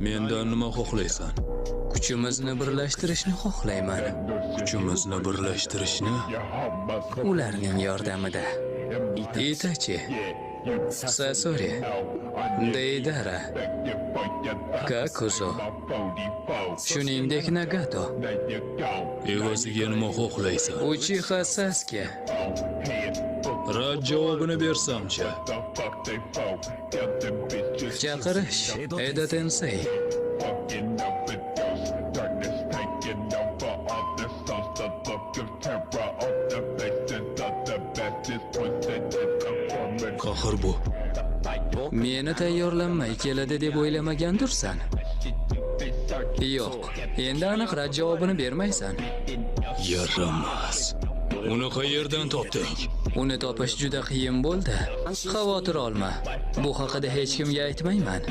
Mendan nima xohlaysan? Kuchimizni birlashtirishni xohlayman. Kuchimizni birlashtirishni? Ularning yordamida. Itachi, Sasori, Deidara, Kakuzo, shuningdek Nagato, Evaziga nima xohlaysan? Uchiha Sasuke. Rad javobini bersam-chi. Chaqirish Edo Tensei. Qahr bu. Meni tayyorlanmay keladi deb o'ylamagandirsan? Yo'q, endi aniq rad javobini bermaysan. Yaramas. Uni qayerdan topding? Uni topish juda qiyin bo'ldi. Xavotir olma. Bu haqida hech kimga aytmayman.